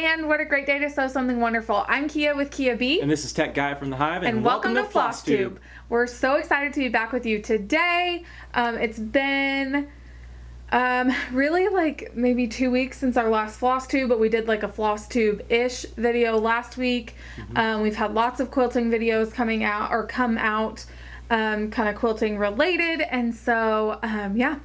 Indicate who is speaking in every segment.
Speaker 1: and what a great day to sew something wonderful. I'm Kia with Kia B.
Speaker 2: And this is Tech Guy from the Hive.
Speaker 1: And welcome to Flosstube. We're so excited to be back with you today. It's been really like maybe 2 weeks since our last Flosstube, but we did like a Flosstube-ish video last week. We've had lots of quilting videos come out, kind of quilting related. And so, yeah.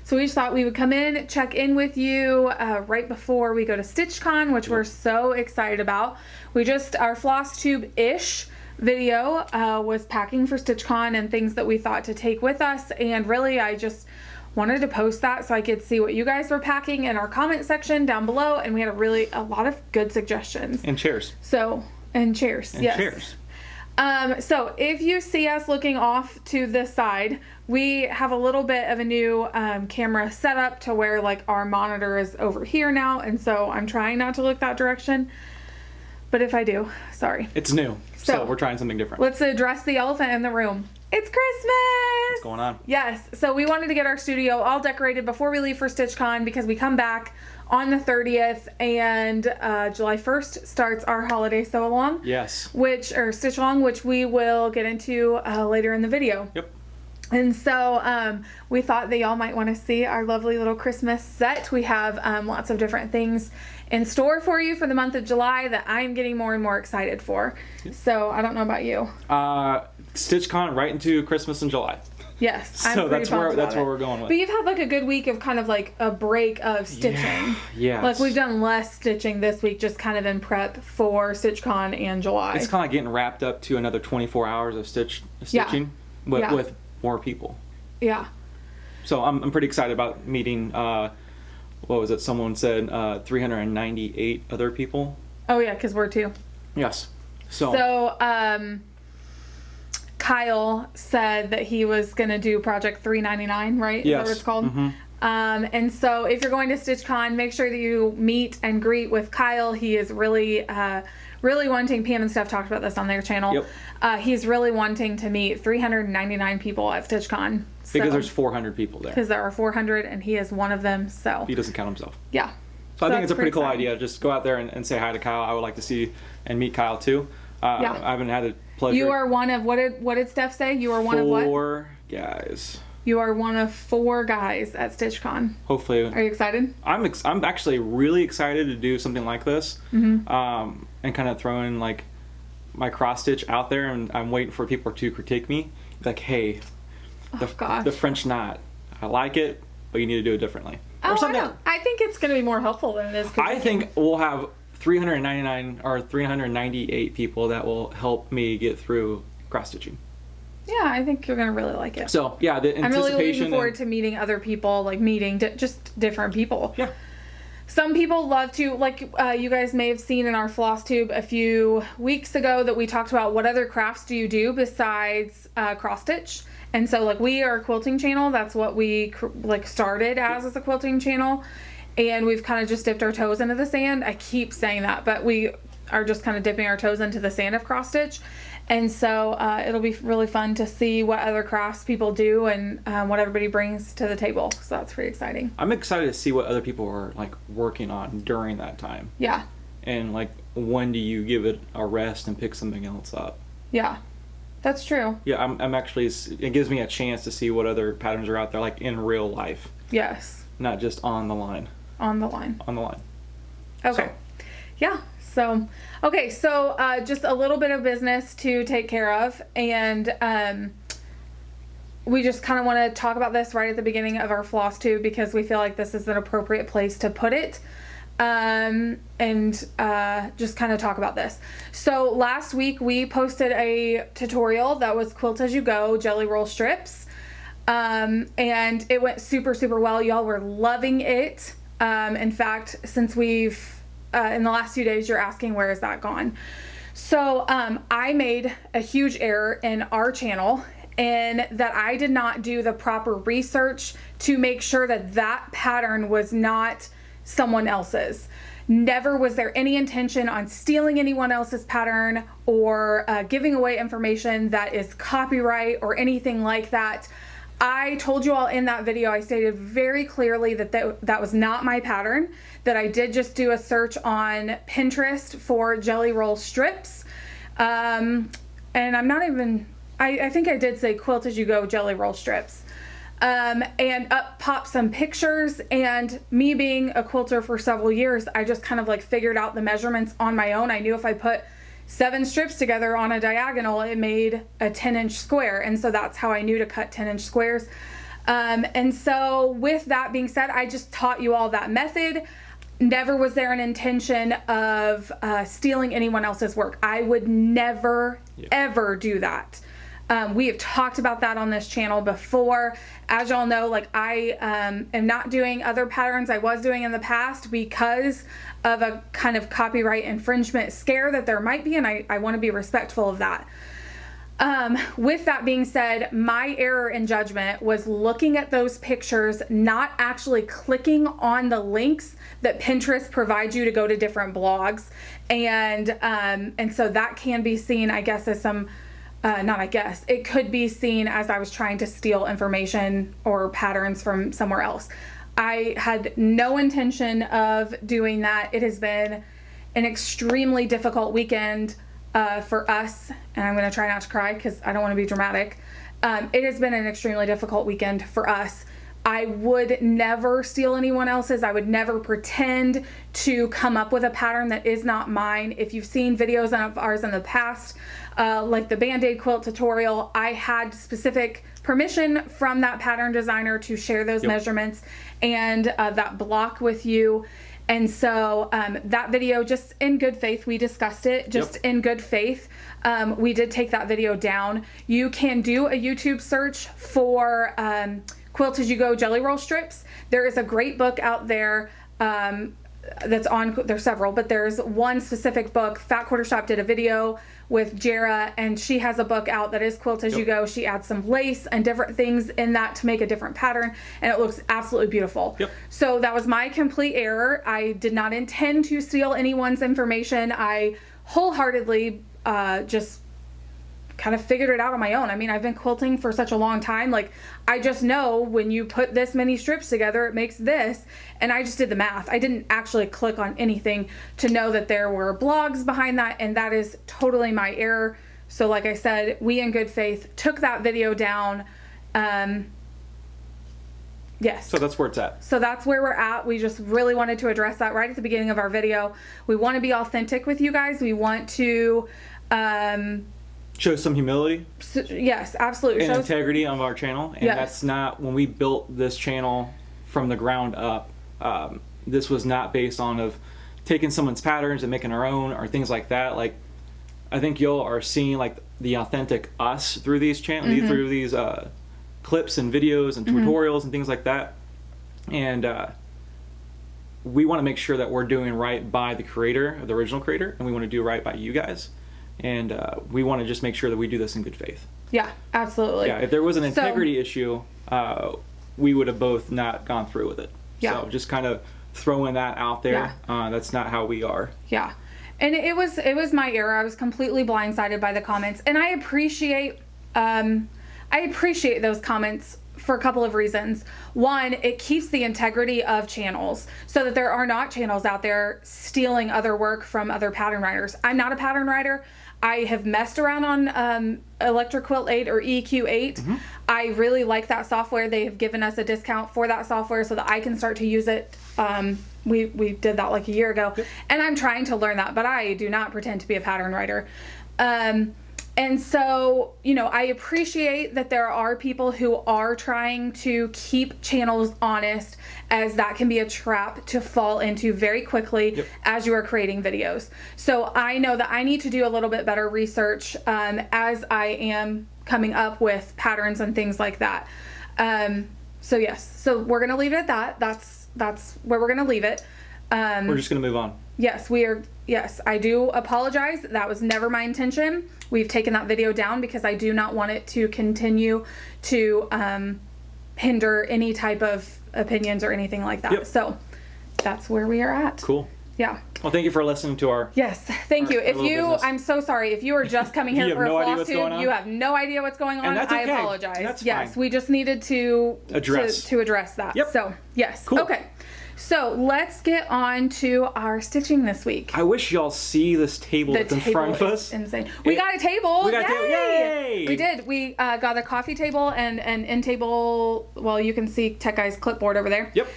Speaker 1: So we just thought we would come in, check in with you right before we go to StitchCon, which we're so excited about. Our Flosstube-ish video was packing for StitchCon and things that we thought to take with us. And really, I just wanted to post that so I could see what you guys were packing in our comment section down below. And we had a lot of good suggestions.
Speaker 2: And chairs.
Speaker 1: And chairs, yes.
Speaker 2: Chairs.
Speaker 1: So if you see us looking off to this side, we have a little bit of a new camera setup to where like our monitor is over here now, and so I'm trying not to look that direction, but if I do, sorry.
Speaker 2: It's new, so we're trying something different.
Speaker 1: Let's address the elephant in the room. It's Christmas!
Speaker 2: What's going on?
Speaker 1: Yes, so we wanted to get our studio all decorated before we leave for StitchCon because we come back on the 30th, and July 1st starts our holiday sew along.
Speaker 2: Yes.
Speaker 1: Stitch along, which we will get into later in the video.
Speaker 2: Yep.
Speaker 1: And so we thought that y'all might want to see our lovely little Christmas set. We have lots of different things in store for you for the month of July that I'm getting more and more excited for. Yep. So I don't know about you.
Speaker 2: StitchCon right into Christmas in July.
Speaker 1: Yes,
Speaker 2: so that's where we're going with.
Speaker 1: But you've had like a good week of kind of like a break of stitching.
Speaker 2: Yeah.
Speaker 1: Like we've done less stitching this week, just kind of in prep for StitchCon and July.
Speaker 2: It's kind of like getting wrapped up to another 24 hours of stitching with more people.
Speaker 1: Yeah.
Speaker 2: So I'm pretty excited about meeting. What was it? Someone said 398 other people.
Speaker 1: Oh yeah, because we're two.
Speaker 2: Yes.
Speaker 1: So Kyle said that he was going to do Project 399, right?
Speaker 2: Yes.
Speaker 1: Is that what it's called?
Speaker 2: Mm-hmm.
Speaker 1: And so if you're going to StitchCon, make sure that you meet and greet with Kyle. He is really wanting, Pam and Steph talked about this on their channel.
Speaker 2: Yep.
Speaker 1: He's really wanting to meet 399 people at StitchCon.
Speaker 2: Because there's 400 people there.
Speaker 1: Because there are 400 and he is one of them, so.
Speaker 2: He doesn't count himself.
Speaker 1: Yeah.
Speaker 2: So I think it's a pretty cool idea. Just go out there and say hi to Kyle. I would like to see and meet Kyle too. I haven't had the pleasure.
Speaker 1: You are one of, what did Steph say? You are one of what?
Speaker 2: 4 guys.
Speaker 1: You are one of 4 guys at StitchCon.
Speaker 2: Hopefully.
Speaker 1: Are you excited?
Speaker 2: I'm actually really excited to do something like this. And kind of throw in like my cross stitch out there, and I'm waiting for people to critique me. Like, hey, the French knot, I like it, but you need to do it differently.
Speaker 1: Oh, I think it's going to be more helpful than it is.
Speaker 2: I think we'll have 399 or 398 people that will help me get through cross stitching.
Speaker 1: Yeah, I think you're gonna really like it.
Speaker 2: So yeah, the anticipation.
Speaker 1: I'm really looking forward to meeting other people, like meeting just different people.
Speaker 2: Yeah.
Speaker 1: Some people love to, like you guys may have seen in our Flosstube a few weeks ago that we talked about what other crafts do you do besides cross stitch. And so like we are a quilting channel. That's what we started as a quilting channel. And we've kind of just dipped our toes into the sand. I keep saying that, but we are just kind of dipping our toes into the sand of cross stitch. And so it'll be really fun to see what other crafts people do and what everybody brings to the table. So that's pretty exciting.
Speaker 2: I'm excited to see what other people are like working on during that time.
Speaker 1: Yeah.
Speaker 2: And like, when do you give it a rest and pick something else up?
Speaker 1: Yeah, that's true.
Speaker 2: Yeah, I'm actually, it gives me a chance to see what other patterns are out there, like in real life.
Speaker 1: Yes.
Speaker 2: Not just on the line.
Speaker 1: On the line.
Speaker 2: On the line.
Speaker 1: Okay. Yeah. So, okay. So, just a little bit of business to take care of. And, we just kind of want to talk about this right at the beginning of our Flosstube because we feel like this is an appropriate place to put it. Just kind of talk about this. So last week we posted a tutorial that was Quilt As You Go jelly roll strips. And it went super, super well. Y'all were loving it. In fact, since we've, in the last few days, you're asking, where is that gone? So, I made a huge error in our channel in that I did not do the proper research to make sure that that pattern was not someone else's. Never was there any intention on stealing anyone else's pattern or giving away information that is copyright or anything like that. I told you all in that video, I stated very clearly that that was not my pattern, that I did just do a search on Pinterest for jelly roll strips. And I'm not even, I think I did say Quilt As You Go jelly roll strips. And up popped some pictures, and me being a quilter for several years, I just kind of like figured out the measurements on my own. I knew if I put 7 strips together on a diagonal, it made a 10-inch square. And so that's how I knew to cut 10-inch squares. And so with that being said, I just taught you all that method. Never was there an intention of stealing anyone else's work. I would never, ever do that. We have talked about that on this channel before. As y'all know, like I am not doing other patterns I was doing in the past because of a kind of copyright infringement scare that there might be, and I want to be respectful of that. With that being said, my error in judgment was looking at those pictures, not actually clicking on the links that Pinterest provides you to go to different blogs. And so that can be seen, I guess, as some, not I guess, it could be seen as I was trying to steal information or patterns from somewhere else. I had no intention of doing that. It has been an extremely difficult weekend for us, and I'm going to try not to cry because I don't want to be dramatic. It has been an extremely difficult weekend for us. I would never steal anyone else's. I would never pretend to come up with a pattern that is not mine. If you've seen videos of ours in the past, like the Band-Aid quilt tutorial, I had specific permission from that pattern designer to share those measurements and that block with you. And so that video, just in good faith, we discussed it, just in good faith. We did take that video down. You can do a YouTube search for Quilt As You Go jelly roll strips. There is a great book out there that's on, there's several, but there's one specific book. Fat Quarter Shop did a video with Jara, and she has a book out that is Quilt As You Go. She adds some lace and different things in that to make a different pattern, and it looks absolutely beautiful. So that was my complete error. I did not intend to steal anyone's information. I wholeheartedly just kind of figured it out on my own. I mean, I've been quilting for such a long time. Like, I just know when you put this many strips together, it makes this. And I just did the math. I didn't actually click on anything to know that there were blogs behind that. And that is totally my error. So like I said, we in good faith took that video down. Yes.
Speaker 2: So that's where it's at.
Speaker 1: So that's where we're at. We just really wanted to address that right at the beginning of our video. We want to be authentic with you guys. We want to,
Speaker 2: show some humility.
Speaker 1: Yes, absolutely.
Speaker 2: And integrity of our channel. And that's not, when we built this channel from the ground up, this was not based on of taking someone's patterns and making our own or things like that. Like, I think y'all are seeing like the authentic us through these channels, through these clips and videos and tutorials and things like that. And we want to make sure that we're doing right by the creator, the original creator, and we want to do right by you guys. And we want to just make sure that we do this in good faith.
Speaker 1: Yeah, absolutely.
Speaker 2: Yeah, if there was an integrity issue, we would have both not gone through with it.
Speaker 1: Yeah.
Speaker 2: So just kind of throwing that out there. That's not how we are.
Speaker 1: Yeah. And it was my error. I was completely blindsided by the comments. And I appreciate those comments for a couple of reasons. One, it keeps the integrity of channels so that there are not channels out there stealing other work from other pattern writers. I'm not a pattern writer. I have messed around on Electric Quilt 8 or EQ8. I really like that software. They have given us a discount for that software so that I can start to use it. We did that like a year ago. And I'm trying to learn that, but I do not pretend to be a pattern writer. And so, you know, I appreciate that there are people who are trying to keep channels honest, as that can be a trap to fall into very quickly as you are creating videos. So I know that I need to do a little bit better research as I am coming up with patterns and things like that. So yes, so we're going to leave it at that. That's where we're going to leave it.
Speaker 2: We're just going to move on.
Speaker 1: Yes, we are. Yes, I do apologize. That was never my intention. We've taken that video down because I do not want it to continue to hinder any type of opinions or anything like that. So that's where we are at.
Speaker 2: Cool.
Speaker 1: Yeah.
Speaker 2: Well, thank you for listening to our...
Speaker 1: Yes, thank you. If you,
Speaker 2: business.
Speaker 1: I'm so sorry. If you are just coming here
Speaker 2: You have
Speaker 1: for a
Speaker 2: no idea what's going
Speaker 1: Flosstube,
Speaker 2: on?
Speaker 1: you have no idea what's going on.
Speaker 2: And that's okay.
Speaker 1: I apologize.
Speaker 2: That's
Speaker 1: yes,
Speaker 2: fine.
Speaker 1: we just needed to
Speaker 2: Address.
Speaker 1: to address that.
Speaker 2: Yep.
Speaker 1: So, yes.
Speaker 2: Cool.
Speaker 1: Okay. So, let's get on to our stitching this week.
Speaker 2: I wish y'all see this table that's in front of us.
Speaker 1: Insane. We got a table.
Speaker 2: We got a table. Yay!
Speaker 1: We did. We got a coffee table and an end table. Well, you can see Tech Guy's clipboard over there.
Speaker 2: Yep.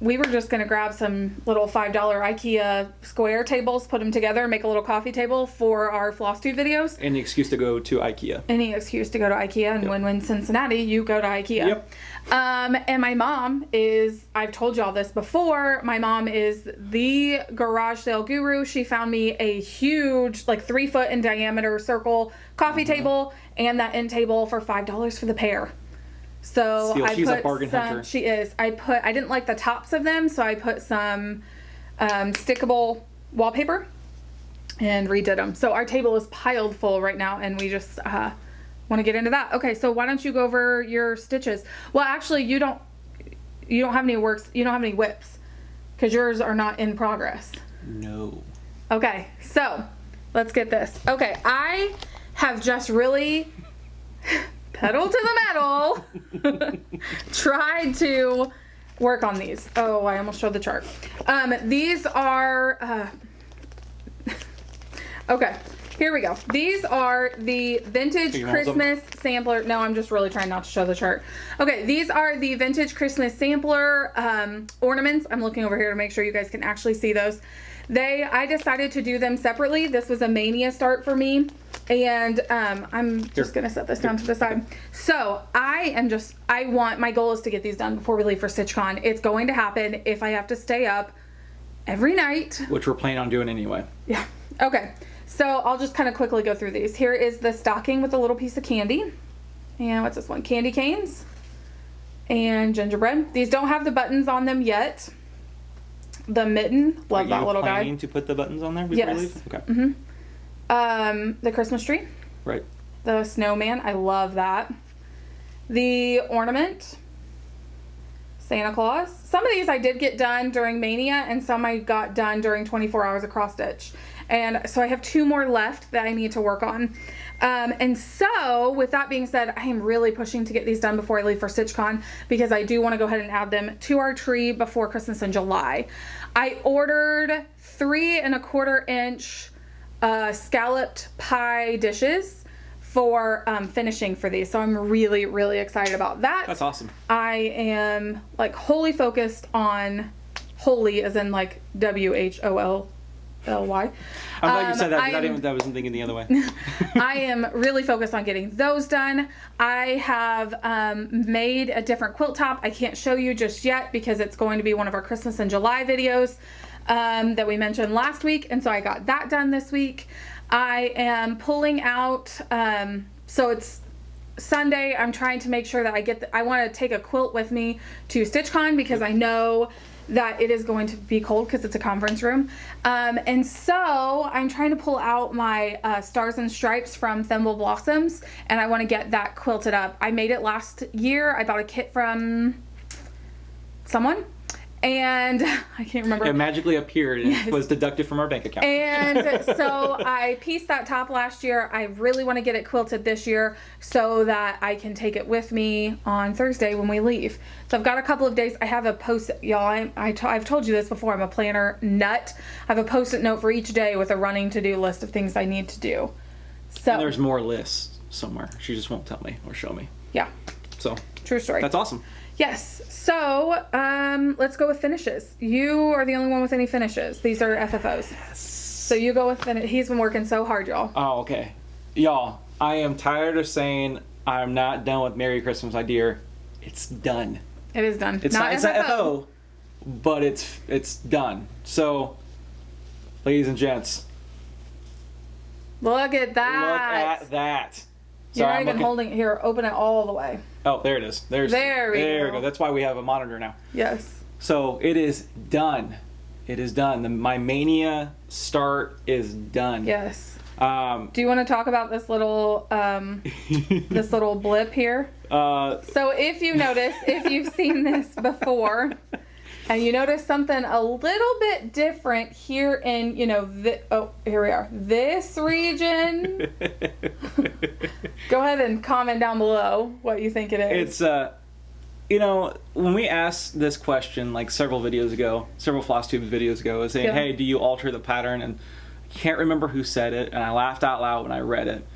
Speaker 1: We were just going to grab some little $5 IKEA square tables, put them together, and make a little coffee table for our Flosstube videos.
Speaker 2: Any excuse to go to IKEA.
Speaker 1: Any excuse to go to IKEA, and when Cincinnati, you go to IKEA.
Speaker 2: Yep.
Speaker 1: And my mom is, I've told y'all this before, my mom is the garage sale guru. She found me a huge, like 3-foot in diameter circle coffee table and that end table for $5 for the pair. So
Speaker 2: Steal. She's a bargain hunter.
Speaker 1: She is. I didn't like the tops of them, so I put some stickable wallpaper and redid them. So our table is piled full right now, and we just want to get into that. Okay, so why don't you go over your stitches? Well, actually, you don't have any works. You don't have any whips because yours are not in progress.
Speaker 2: No.
Speaker 1: Okay, so let's get this. Okay, I have just really pedal to the metal tried to work on these. Oh, I almost showed the chart. These are okay, here we go. These are the vintage Christmas sampler. No, I'm just really trying not to show the chart. Okay, these are the vintage Christmas sampler ornaments. I'm looking over here to make sure you guys can actually see those. I decided to do them separately. This was a mania start for me. And I'm just going to set this down to the side. So my goal is to get these done before we leave for StitchCon. It's going to happen if I have to stay up every night.
Speaker 2: Which we're planning on doing anyway.
Speaker 1: Yeah. Okay. So I'll just kind of quickly go through these. Here is the stocking with a little piece of candy. And what's this one? Candy canes. And gingerbread. These don't have the buttons on them yet. The mitten. Love that little guy.
Speaker 2: Are you planning to put the buttons on there before we leave? Okay.
Speaker 1: Mm-hmm. The Christmas tree.
Speaker 2: Right.
Speaker 1: The snowman. I love that. The ornament. Santa Claus. Some of these I did get done during Mania, and some I got done during 24 hours of cross stitch. And so I have 2 more left that I need to work on. And so with that being said, I am really pushing to get these done before I leave for StitchCon because I do want to go ahead and add them to our tree before Christmas in July. I ordered 3 1/4 inch scalloped pie dishes for finishing for these. So I'm really, really excited about that.
Speaker 2: That's awesome.
Speaker 1: I am like wholly focused on holy as in like WHOLLY.
Speaker 2: I'm glad you said that. That wasn't thinking the other way.
Speaker 1: I am really focused on getting those done. I have made a different quilt top. I can't show you just yet because it's going to be one of our Christmas in July videos that we mentioned last week. And so I got that done this week. I am pulling out, so it's Sunday. I'm trying to make sure that I want to take a quilt with me to StitchCon because I know that it is going to be cold because it's a conference room. And so I'm trying to pull out my Stars and Stripes from Thimble Blossoms, and I want to get that quilted up. I made it last year. I bought a kit from someone, and I can't remember.
Speaker 2: It magically appeared and was deducted from our bank account.
Speaker 1: And so I pieced that top last year. I really want to get it quilted this year so that I can take it with me on Thursday when we leave. So I've got a couple of days. I have a post-it, y'all. I've told you this before. I'm a planner nut. I have a post-it note for each day with a running to-do list of things I need to do. So
Speaker 2: and there's more lists somewhere. She just won't tell me or show me.
Speaker 1: Yeah.
Speaker 2: So
Speaker 1: true story.
Speaker 2: That's awesome.
Speaker 1: Yes. So let's go with finishes. You are the only one with any finishes. These are FFOs. Yes. So you go with He's been working so hard, y'all.
Speaker 2: Oh, okay. Y'all, I am tired of saying I'm not done with Merry Christmas, my dear. It's done.
Speaker 1: It is done.
Speaker 2: It's not FO, but it's done. So, ladies and gents,
Speaker 1: look at that.
Speaker 2: Look at that.
Speaker 1: You're not even holding it here. Open it all the way.
Speaker 2: Oh, there it is. There we go. That's why we have a monitor now.
Speaker 1: Yes.
Speaker 2: So it is done. It is done. My Mania start is done.
Speaker 1: Yes. Do you want to talk about this little this little blip here? So if you notice, if you've seen this before, And you notice something a little bit different here in, you know, here we are. This region. Go ahead and comment down below what you think it is.
Speaker 2: It's, you know, when we asked this question like several Flosstube videos ago, saying,
Speaker 1: Yeah.
Speaker 2: hey, do you alter the pattern? And I can't remember who said it, and I laughed out loud when I read it.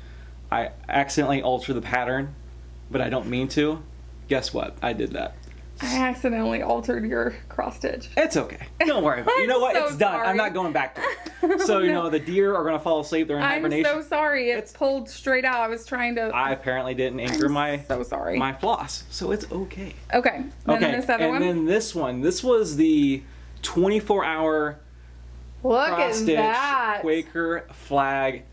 Speaker 2: I accidentally alter the pattern, but I don't mean to. Guess what? I did that.
Speaker 1: I accidentally altered your cross stitch.
Speaker 2: It's okay. Don't worry about it. You know what?
Speaker 1: I'm so
Speaker 2: It's done.
Speaker 1: sorry.
Speaker 2: I'm not going back to it. So, you know, the deer are going to fall asleep. They're in
Speaker 1: I'm
Speaker 2: hibernation.
Speaker 1: so sorry. It pulled straight out. I was trying to...
Speaker 2: I apparently didn't anchor my floss, so it's okay.
Speaker 1: Okay. Then this other one.
Speaker 2: And then this one. This was the 24-hour
Speaker 1: Look
Speaker 2: cross
Speaker 1: at
Speaker 2: stitch
Speaker 1: that.
Speaker 2: Quaker flag.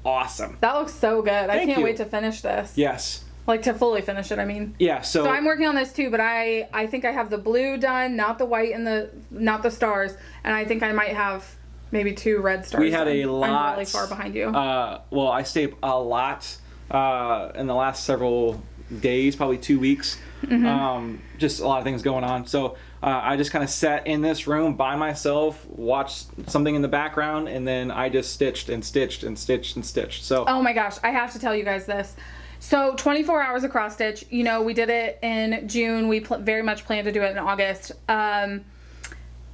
Speaker 2: Awesome.
Speaker 1: That looks so good. I
Speaker 2: Thank
Speaker 1: can't
Speaker 2: you.
Speaker 1: wait to finish this.
Speaker 2: Yes.
Speaker 1: Like to fully finish it, I mean.
Speaker 2: Yeah, so
Speaker 1: I'm working on this too, but I think I have the blue done, not the white and not the stars, and I think I might have maybe 2 red stars.
Speaker 2: we had a lot.
Speaker 1: I'm really far behind you.
Speaker 2: Well, I stayed a lot in the last several days, probably 2 weeks.
Speaker 1: Mm-hmm.
Speaker 2: Just a lot of things going on. So I just kind of sat in this room by myself, watched something in the background, and then I just stitched and stitched and stitched and stitched. So
Speaker 1: oh my gosh, I have to tell you guys this. So 24 hours of cross stitch, you know, we did it in June. We very much planned to do it in August.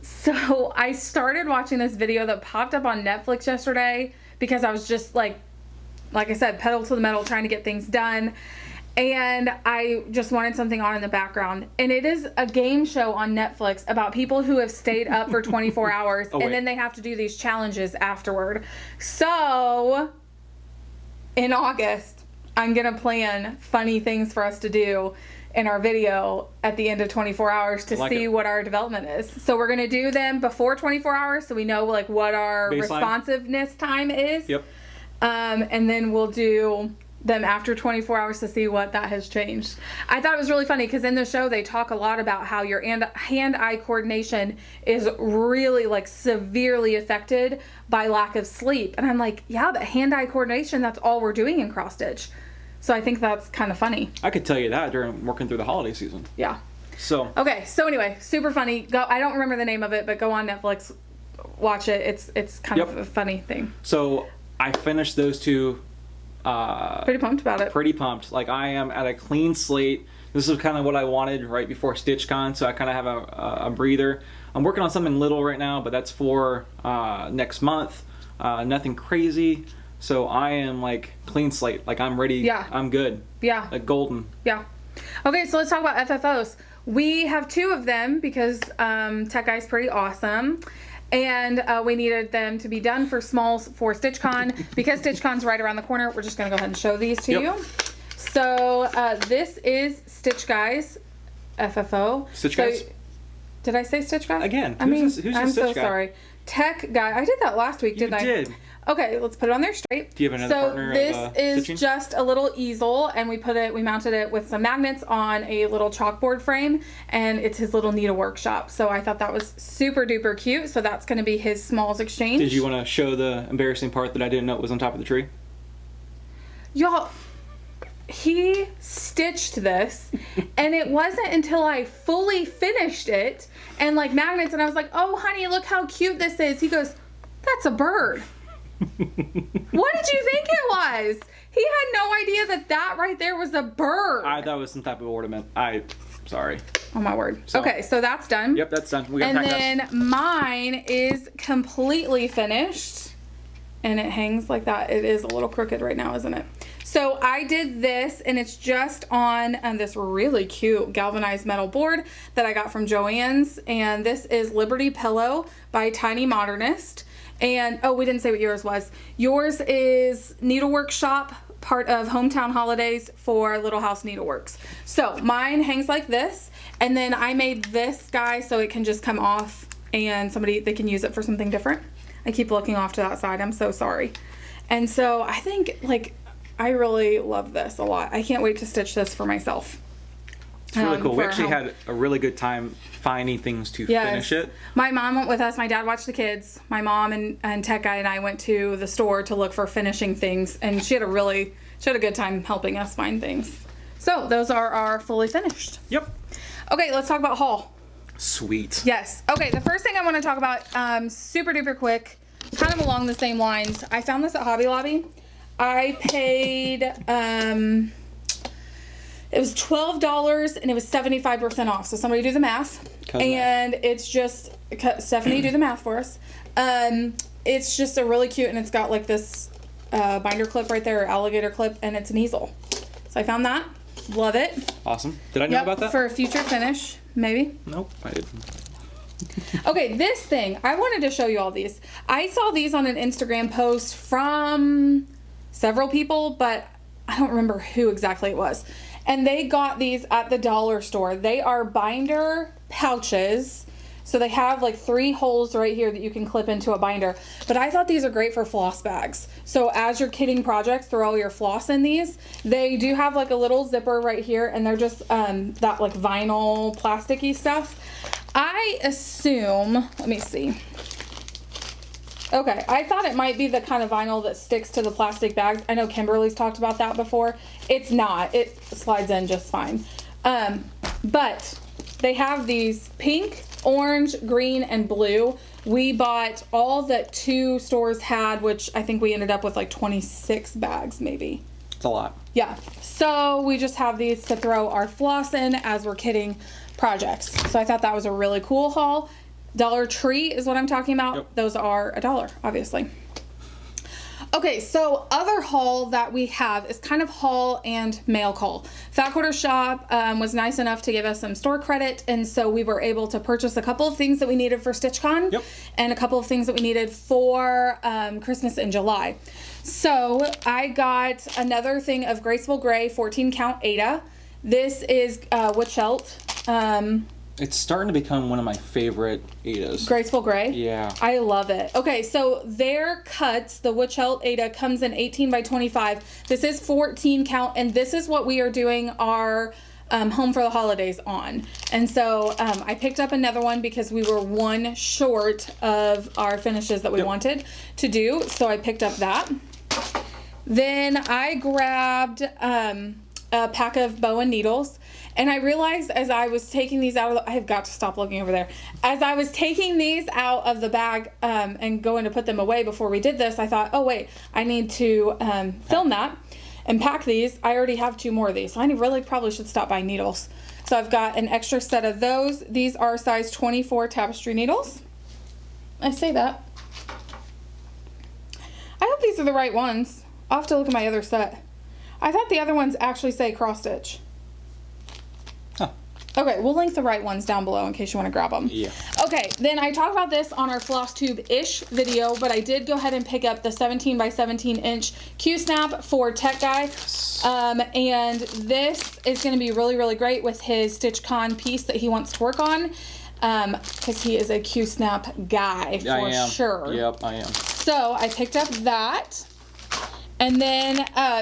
Speaker 1: So I started watching this video that popped up on Netflix yesterday because I was just like I said, pedal to the metal, trying to get things done. And I just wanted something on in the background. And it is a game show on Netflix about people who have stayed up for 24 hours and then they have to do these challenges afterward. So in August, I'm going to plan funny things for us to do in our video at the end of 24 hours to see what our development is. So we're going to do them before 24 hours so we know like what our responsiveness time is.
Speaker 2: Yep.
Speaker 1: And then we'll do them after 24 hours to see what that has changed. I thought it was really funny because in the show they talk a lot about how your hand-eye coordination is really like severely affected by lack of sleep. And I'm like, yeah, but hand-eye coordination, that's all we're doing in cross stitch. So I think that's kind of funny.
Speaker 2: I could tell you that during working through the holiday season.
Speaker 1: Yeah.
Speaker 2: So.
Speaker 1: Okay, so anyway, super funny. Go. I don't remember the name of it, but go on Netflix, watch it. It's kind of a funny thing.
Speaker 2: So I finished those 2.
Speaker 1: Pretty pumped about it.
Speaker 2: Pretty pumped. Like I am at a clean slate. This is kind of what I wanted right before StitchCon, so I kind of have a breather. I'm working on something little right now, but that's for next month. Nothing crazy. So I am like clean slate. Like I'm ready.
Speaker 1: Yeah.
Speaker 2: I'm good.
Speaker 1: Yeah.
Speaker 2: Like golden.
Speaker 1: Yeah. Okay, so let's talk about FFOs. We have 2 of them because Tech Guy's pretty awesome. And we needed them to be done for smalls for StitchCon. Because StitchCon's right around the corner, we're just going to go ahead and show these to you. So this is Stitch Guy's FFO.
Speaker 2: Stitch Guys?
Speaker 1: Did I say Stitch Guy?
Speaker 2: Again,
Speaker 1: I mean,
Speaker 2: who's
Speaker 1: I'm so sorry. Tech Guy. I did that last week, didn't I?
Speaker 2: You did.
Speaker 1: Okay, let's put it on there straight.
Speaker 2: Do you have another partner of
Speaker 1: this is
Speaker 2: stitching?
Speaker 1: just a little easel, and we mounted it with some magnets on a little chalkboard frame, and it's his little needlework shop. So I thought that was super duper cute. So that's going to be his smalls exchange.
Speaker 2: Did you want to show the embarrassing part that I didn't know was on top of the tree?
Speaker 1: Y'all, he stitched this, and it wasn't until I fully finished it and like magnets, and I was like, "Oh, honey, look how cute this is." He goes, "That's a bird." What did you think it was? He had no idea that right there was a bird.
Speaker 2: I thought it was some type of ornament. Sorry.
Speaker 1: Oh my word.
Speaker 2: So,
Speaker 1: okay, so that's done.
Speaker 2: Yep, that's done. We got
Speaker 1: and then mine is completely finished, and it hangs like that. It is a little crooked right now, isn't it? So I did this, and it's just on this really cute galvanized metal board that I got from Joann's, and this is Liberty Pillow by Tiny Modernist. And oh, we didn't say what yours was. Yours is Needlework Shop, part of Hometown Holidays for Little House Needleworks. So mine hangs like this, and then I made this guy so it can just come off and they can use it for something different. I keep looking off to that side. I'm so sorry. And so I think I really love this a lot. I can't wait to stitch this for myself.
Speaker 2: It's really cool. We actually had a really good time finding things to finish it.
Speaker 1: My mom went with us. My dad watched the kids. My mom and Tech Guy and I went to the store to look for finishing things, and she had a good time helping us find things. So those are our fully finished.
Speaker 2: Yep.
Speaker 1: Okay, let's talk about haul.
Speaker 2: Sweet.
Speaker 1: Yes. Okay, the first thing I want to talk about, super duper quick, kind of along the same lines. I found this at Hobby Lobby. I paid, it was $12 and it was 75% off. So somebody do the math. And it's just, Stephanie, do the math for us. It's just a really cute, and it's got like this binder clip right there, or alligator clip, and it's an easel. So I found that. Love it.
Speaker 2: Awesome. Did I know about that?
Speaker 1: For a future finish, maybe.
Speaker 2: Nope, I didn't.
Speaker 1: Okay, this thing, I wanted to show you all these. I saw these on an Instagram post from several people, but I don't remember who exactly it was. And they got these at the dollar store. They are binder pouches. So they have like 3 holes right here that you can clip into a binder. But I thought these are great for floss bags. So as you're kidding projects, throw all your floss in these. They do have like a little zipper right here, and they're just that like vinyl plasticky stuff. I assume, let me see. Okay, I thought it might be the kind of vinyl that sticks to the plastic bags. I know Kimberly's talked about that before. It's not. It slides in just fine. But they have these pink, orange, green, and blue. We bought all that 2 stores had, which I think we ended up with like 26 bags maybe.
Speaker 2: It's a lot.
Speaker 1: Yeah. So we just have these to throw our floss in as we're kidding projects. So I thought that was a really cool haul. Dollar Tree is what I'm talking about. Yep. Those are $1, obviously. Okay, so other haul that we have is kind of haul and mail call. Fat Quarter Shop was nice enough to give us some store credit, and so we were able to purchase a couple of things that we needed for StitchCon.
Speaker 2: Yep.
Speaker 1: And a couple of things that we needed for Christmas in July. So I got another thing of Graceful Gray 14 count Ada. This is Witchelt.
Speaker 2: It's starting to become one of my favorite Adas.
Speaker 1: Graceful Gray?
Speaker 2: Yeah.
Speaker 1: I love it. Okay, so their cuts, the Witchelt Ada, comes in 18 by 25. This is 14 count, and this is what we are doing our Home for the Holidays on. And so I picked up another one because we were one short of our finishes that we wanted to do. So I picked up that. Then I grabbed a pack of Bowen needles. And I realized as I was taking these out of the, I have got to stop looking over there. As I was taking these out of the bag and going to put them away before we did this, I thought, oh wait, I need to film that and pack these. I already have 2 more of these. So I really probably should stop buying needles. So I've got an extra set of those. These are size 24 tapestry needles. I say that. I hope these are the right ones. I'll have to look at my other set. I thought the other ones actually say cross stitch.
Speaker 2: Huh.
Speaker 1: Okay, we'll link the right ones down below in case you want to grab them.
Speaker 2: Yeah.
Speaker 1: Okay, then I talked about this on our Flosstube-ish video, but I did go ahead and pick up the 17 by 17 inch Q-snap for Tech Guy. And this is going to be really, really great with his StitchCon piece that he wants to work on. Because he is a Q-snap guy for sure.
Speaker 2: Yep, I am.
Speaker 1: So I picked up that. And then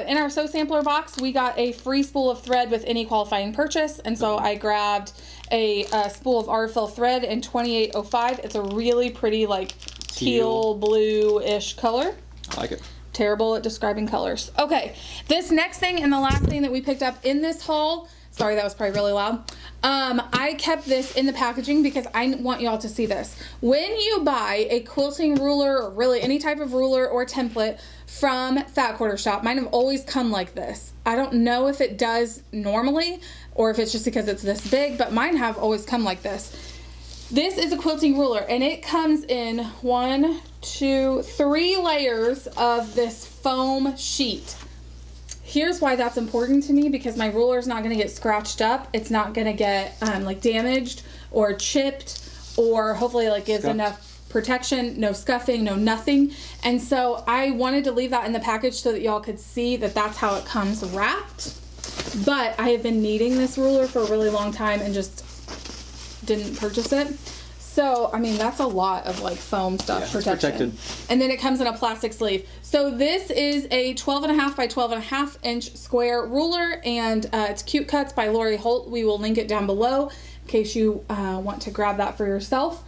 Speaker 1: in our Sew Sampler box, we got a free spool of thread with any qualifying purchase. And so I grabbed a spool of Artfill thread in 2805. It's a really pretty, like, teal blue-ish color.
Speaker 2: I like it.
Speaker 1: Terrible at describing colors. Okay, this next thing and the last thing that we picked up in this haul, sorry, that was probably really loud. I kept this in the packaging because I want y'all to see this. When you buy a quilting ruler, or really any type of ruler or template from Fat Quarter Shop, mine have always come like this. I don't know if it does normally or if it's just because it's this big, but mine have always come like this. This is a quilting ruler, and it comes in 1, 2, 3 layers of this foam sheet. Here's why that's important to me, because my ruler is not going to get scratched up. It's not going to get like damaged or chipped, or hopefully like gives enough protection, no scuffing, no nothing. And so I wanted to leave that in the package so that y'all could see that that's how it comes wrapped. But I have been needing this ruler for a really long time and just didn't purchase it. So, I mean, that's a lot of like foam stuff, protection. And then it comes in a plastic sleeve. So this is a 12.5 by 12.5 inch square ruler, and it's Cute Cuts by Lori Holt. We will link it down below in case you want to grab that for yourself.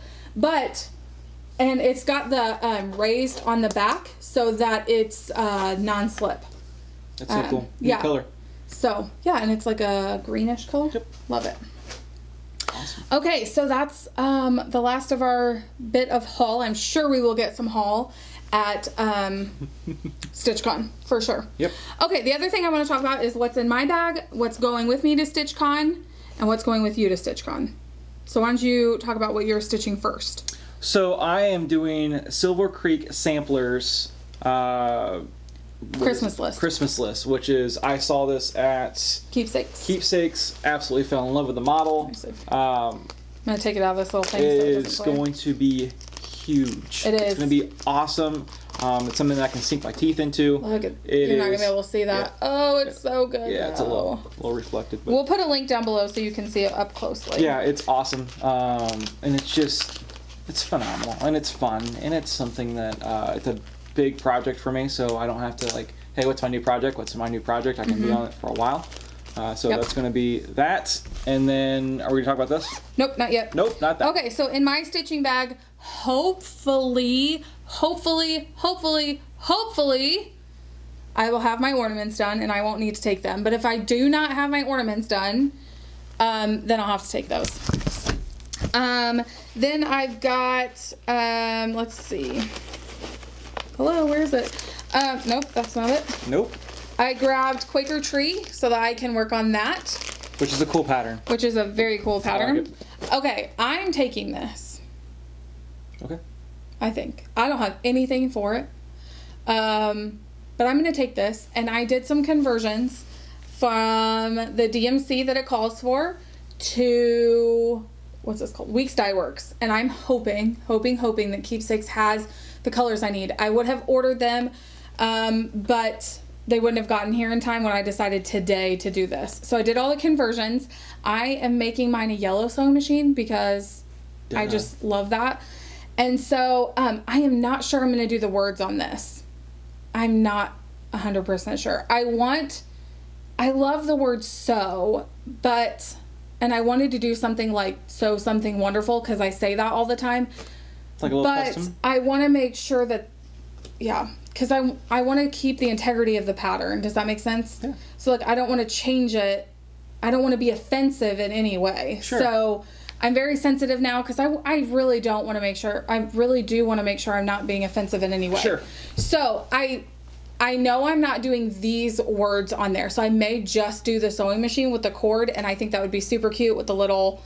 Speaker 1: And it's got the raised on the back so that it's non-slip.
Speaker 2: That's so cool. New
Speaker 1: Yeah.
Speaker 2: color.
Speaker 1: So, yeah, and it's like a greenish color.
Speaker 2: Yep.
Speaker 1: Love it.
Speaker 2: Awesome.
Speaker 1: Okay, so that's the last of our bit of haul. I'm sure we will get some haul at StitchCon for sure.
Speaker 2: Yep.
Speaker 1: Okay, the other thing I want to talk about is what's in my bag, what's going with me to StitchCon, and what's going with you to StitchCon. So why don't you talk about what you're stitching first?
Speaker 2: So I am doing Silver Creek Samplers
Speaker 1: Christmas list,
Speaker 2: which is, I saw this at Keepsakes, absolutely fell in love with the model.
Speaker 1: I'm gonna take it out of this little thing.
Speaker 2: It is going to be huge.
Speaker 1: It is.
Speaker 2: It's going to be awesome. It's something that I can sink my teeth into.
Speaker 1: Look at it. You're not gonna be able to see that. Yeah. Oh, it's so good.
Speaker 2: Yeah, it's a little reflective. But
Speaker 1: we'll put a link down below so you can see it up closely.
Speaker 2: Yeah, it's awesome. And it's phenomenal, and it's fun, and it's something that it's a big project for me, so I don't have to like, hey, what's my new project? I can be on it for a while. So that's going to be that. And then, are we going to talk about this?
Speaker 1: Nope, not yet.
Speaker 2: Nope, not that.
Speaker 1: Okay, so in my stitching bag, hopefully, I will have my ornaments done and I won't need to take them. But if I do not have my ornaments done, then I'll have to take those. Then I've got, let's see. Hello, where is it? Nope, that's not it.
Speaker 2: Nope.
Speaker 1: I grabbed Quaker Tree so that I can work on that.
Speaker 2: Which is a cool pattern.
Speaker 1: Which is a very cool pattern.
Speaker 2: I like it.
Speaker 1: Okay, I'm taking this.
Speaker 2: Okay.
Speaker 1: I think. I don't have anything for it. But I'm going to take this. And I did some conversions from the DMC that it calls for to, what's this called? Weeks Dye Works. And I'm hoping that Keepsakes has the colors I need. I would have ordered them, but they wouldn't have gotten here in time when I decided today to do this. So I did all the conversions. I am making mine a yellow sewing machine because I just love that. And so I am not sure I'm going to do the words on this. I'm not 100% sure. I love the word sew, and I wanted to do something like sew something wonderful because I say that all the time.
Speaker 2: It's like a little custom.
Speaker 1: I want to make sure that, because I want to keep the integrity of the pattern. Does that make sense?
Speaker 2: Yeah.
Speaker 1: So like, I don't want to change it. I don't want to be offensive in any way.
Speaker 2: Sure.
Speaker 1: So I'm very sensitive now because I really don't want to make sure, I really do want to make sure I'm not being offensive in any way.
Speaker 2: Sure.
Speaker 1: So I know I'm not doing these words on there. So I may just do the sewing machine with the cord, and I think that would be super cute with the little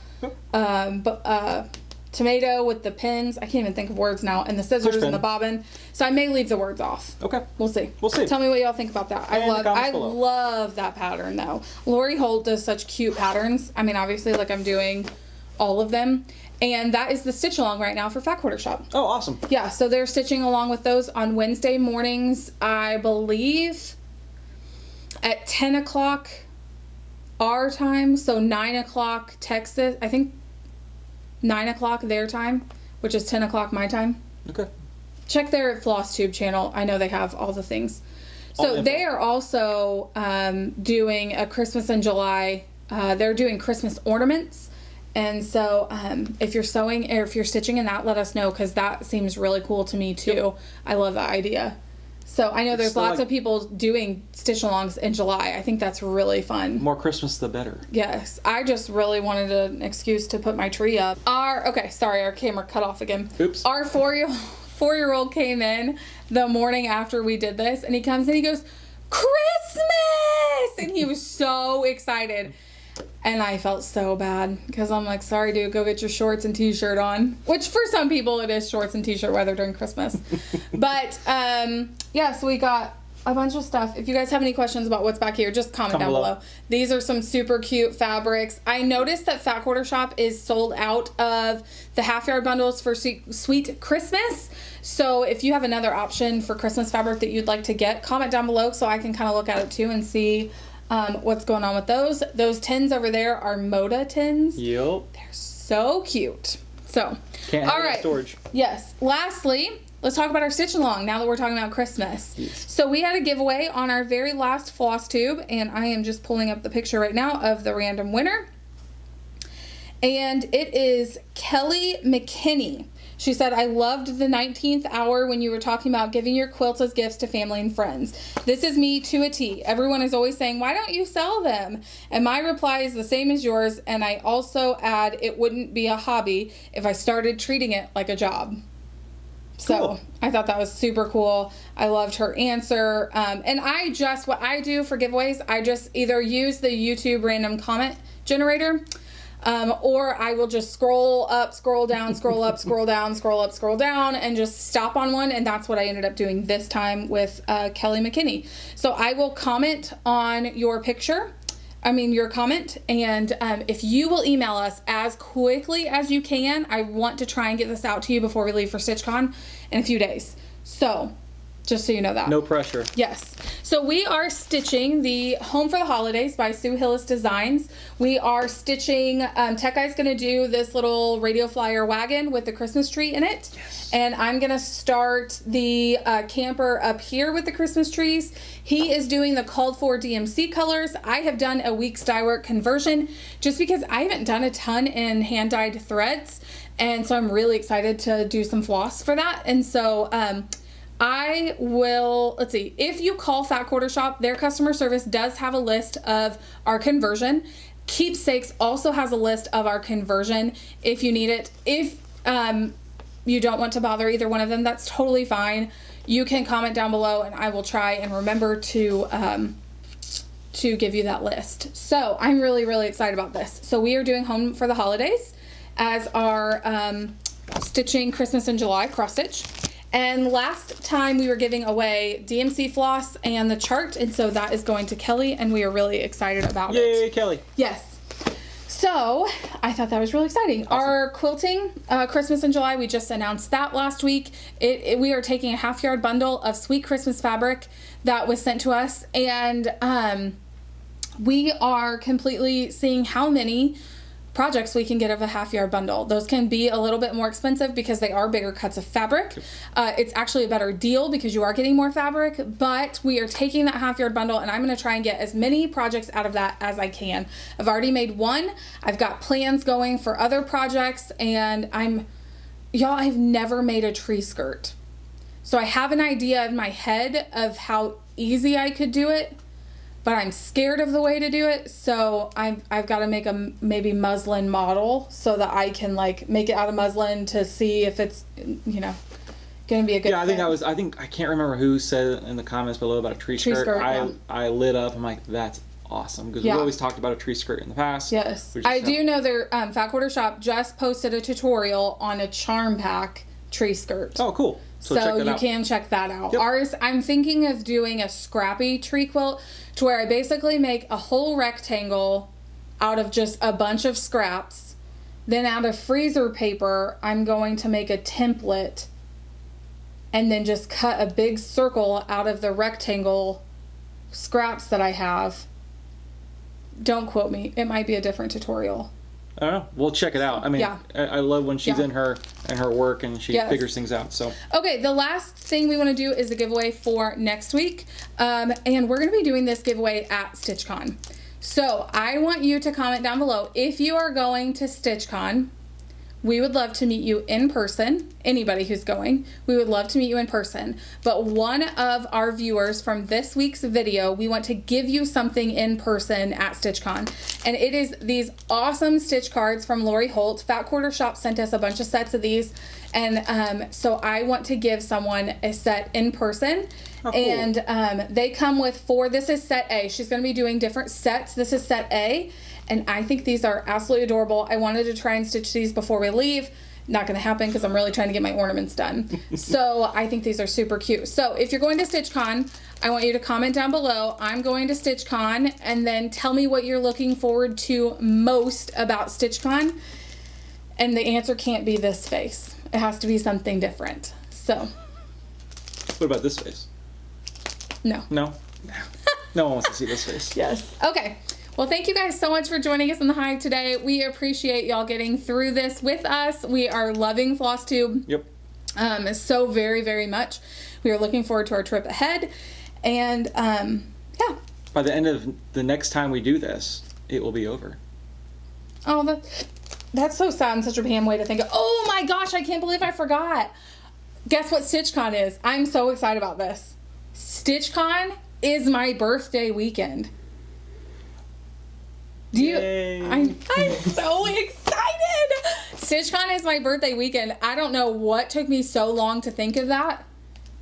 Speaker 1: tomato with the pins. I can't even think of words now. And the scissors and the bobbin. So I may leave the words off.
Speaker 2: Okay.
Speaker 1: We'll see.
Speaker 2: We'll see.
Speaker 1: Tell me what y'all think about that. I love that pattern though. Lori Holt does such cute patterns. I mean, obviously, like I'm doing all of them. And that is the stitch along right now for Fat Quarter Shop.
Speaker 2: Oh, awesome.
Speaker 1: Yeah, so they're stitching along with those on Wednesday mornings, I believe, at 10 o'clock our time. So 9 o'clock Texas, I think 9 o'clock their time, which is 10 o'clock my time.
Speaker 2: Okay.
Speaker 1: Check their Flosstube channel. I know they have all the things. So they are also doing a Christmas in July. They're doing Christmas ornaments. And so if you're sewing or if you're stitching in that, let us know because that seems really cool to me too. Yep. I love that idea. So I know there's lots of people doing stitch alongs in July. I think that's really fun.
Speaker 2: More Christmas the better.
Speaker 1: Yes. I just really wanted an excuse to put my tree up. Our camera cut off again.
Speaker 2: Oops.
Speaker 1: Our four-year-old came in the morning after we did this, and he comes in, he goes, Christmas! And he was so excited. And I felt so bad because I'm like, sorry, dude, go get your shorts and t-shirt on. Which for some people it is shorts and t-shirt weather during Christmas. But yeah, so we got a bunch of stuff. If you guys have any questions about what's back here, just comment down below. These are some super cute fabrics. I noticed that Fat Quarter Shop is sold out of the half yard bundles for Sweet Christmas. So if you have another option for Christmas fabric that you'd like to get, comment down below so I can kind of look at it too and see what's going on with those. Those tins over there are Moda tins.
Speaker 2: Yep.
Speaker 1: They're so cute. So,
Speaker 2: can't have storage.
Speaker 1: Yes. Lastly, let's talk about our stitch along now that we're talking about Christmas.
Speaker 2: Yes.
Speaker 1: So we had a giveaway on our very last Flosstube, and I am just pulling up the picture right now of the random winner. And it is Kelly McKinney.
Speaker 3: She said, I loved the 19th hour when you were talking about giving your quilts as gifts to family and friends. This is me to a T. Everyone is always saying, why don't you sell them? And my reply is the same as yours. And I also add, it wouldn't be a hobby if I started treating it like a job. So cool. I thought that was super cool. I loved her answer. And what I do for giveaways, I just either use the YouTube random comment generator, or I will just scroll up, scroll down, scroll up, scroll down, scroll up, scroll down, and just stop on one. And that's what I ended up doing this time with Kelly McKinney. So I will comment on your your comment. And if you will email us as quickly as you can, I want to try and get this out to you before we leave for StitchCon in a few days. So just so you know that.
Speaker 2: No pressure.
Speaker 3: Yes. So we are stitching the Home for the Holidays by Sue Hillis Designs. We are stitching, Tech Guy's going to do this little radio flyer wagon with the Christmas tree in it. Yes. And I'm going to start the camper up here with the Christmas trees. He is doing the called for DMC colors. I have done a week's dye work conversion just because I haven't done a ton in hand dyed threads. And so I'm really excited to do some floss for that. And so, I will, let's see, if you call Fat Quarter Shop, their customer service does have a list of our conversion. Keepsakes also has a list of our conversion if you need it. If you don't want to bother either one of them, that's totally fine. You can comment down below and I will try and remember to give you that list. So I'm really, really excited about this. So we are doing Home for the Holidays as our stitching Christmas in July cross stitch. And last time we were giving away DMC floss and the chart, and so that is going to Kelly, and we are really excited about it.
Speaker 2: Yay, Kelly.
Speaker 3: Yes. So I thought that was really exciting. Awesome. Our quilting, Christmas in July, we just announced that last week. We are taking a half-yard bundle of sweet Christmas fabric that was sent to us, and we are completely seeing how many projects we can get of a half-yard bundle. Those can be a little bit more expensive because they are bigger cuts of fabric. It's actually a better deal because you are getting more fabric, but we are taking that half-yard bundle and I'm going to try and get as many projects out of that as I can. I've already made one. I've got plans going for other projects, and I've never made a tree skirt. So I have an idea in my head of how easy I could do it, but I'm scared of the way to do it, so I've got to make a maybe muslin model so that I can make it out of muslin to see if it's going to be a good. Yeah,
Speaker 2: I think I can't remember who said in the comments below about a tree skirt. I lit up. I'm like, that's awesome because we've always talked about a tree skirt in the past.
Speaker 3: Yes, I do know their Fat Quarter Shop just posted a tutorial on a charm pack tree skirt.
Speaker 2: Oh, cool.
Speaker 3: So you can check that out. Yep. Ours, I'm thinking of doing a scrappy tree quilt to where I basically make a whole rectangle out of just a bunch of scraps. Then out of freezer paper, I'm going to make a template and then just cut a big circle out of the rectangle scraps that I have. Don't quote me. It might be a different tutorial.
Speaker 2: I don't know. We'll check it out. I mean, I love when she's in her work and she figures things out. So
Speaker 3: okay, the last thing we want to do is a giveaway for next week, and we're going to be doing this giveaway at StitchCon. So I want you to comment down below if you are going to StitchCon. We would love to meet you in person. Anybody who's going, we would love to meet you in person. But one of our viewers from this week's video, we want to give you something in person at StitchCon. And it is these awesome stitch cards from Lori Holt. Fat Quarter Shop sent us a bunch of sets of these. And so I want to give someone a set in person. Oh, cool. And they come with 4. This is set A. She's going to be doing different sets. This is set A. And I think these are absolutely adorable. I wanted to try and stitch these before we leave. Not going to happen because I'm really trying to get my ornaments done. So I think these are super cute. So if you're going to StitchCon, I want you to comment down below, I'm going to StitchCon, and then tell me what you're looking forward to most about StitchCon. And the answer can't be this face. It has to be something different. So.
Speaker 2: What about this face?
Speaker 3: No.
Speaker 2: No? No one wants to see this face.
Speaker 3: Yes. Okay. Well, thank you guys so much for joining us in the hive today. We appreciate y'all getting through this with us. We are loving Flosstube.
Speaker 2: Yep.
Speaker 3: So very, very much. We are looking forward to our trip ahead. And, yeah.
Speaker 2: By the end of the next time we do this, it will be over.
Speaker 3: Oh, That's so sad and such a Pam way to think of. Oh my gosh, I can't believe I forgot. Guess what StitchCon is? I'm so excited about this. StitchCon is my birthday weekend. I'm so excited. StitchCon is my birthday weekend. I don't know what took me so long to think of that,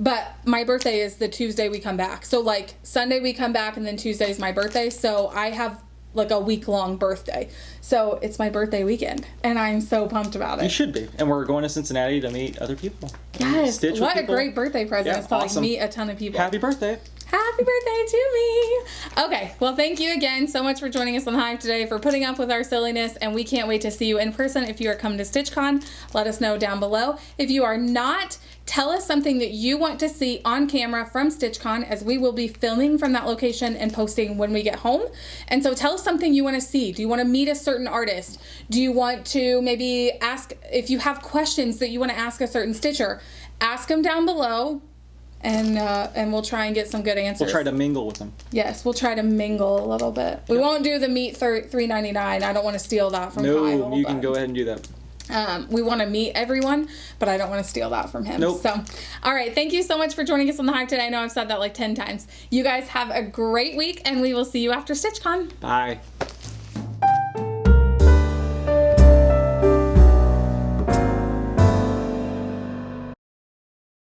Speaker 3: but my birthday is the Tuesday we come back. So like Sunday we come back and then Tuesday is my birthday. So I have like a week-long birthday. So it's my birthday weekend and I'm so pumped about it.
Speaker 2: You should be. And we're going to Cincinnati to meet other people.
Speaker 3: Yes.
Speaker 2: Stitch
Speaker 3: What
Speaker 2: with
Speaker 3: a
Speaker 2: people.
Speaker 3: great birthday present.
Speaker 2: Yeah,
Speaker 3: It's to
Speaker 2: awesome.
Speaker 3: like meet a ton of people.
Speaker 2: Happy birthday.
Speaker 3: Happy birthday to me. Okay, well, thank you again so much for joining us on Hive today, for putting up with our silliness, and we can't wait to see you in person. If you are coming to StitchCon, let us know down below. If you are not, tell us something that you want to see on camera from StitchCon, as we will be filming from that location and posting when we get home. And so tell us something you want to see. Do you want to meet a certain artist? Do you want to maybe ask, if you have questions that you want to ask a certain stitcher, ask them down below. And we'll try and get some good answers.
Speaker 2: We'll try to mingle with them.
Speaker 3: Yes, we'll try to mingle a little bit. We won't do the meet $3.99. I don't want to steal that from Kyle.
Speaker 2: No, you can go ahead and do that.
Speaker 3: We want to meet everyone, but I don't want to steal that from him.
Speaker 2: Nope.
Speaker 3: So, all right. Thank you so much for joining us on the Hive today. I know I've said that like 10 times. You guys have a great week, and we will see you after StitchCon.
Speaker 2: Bye.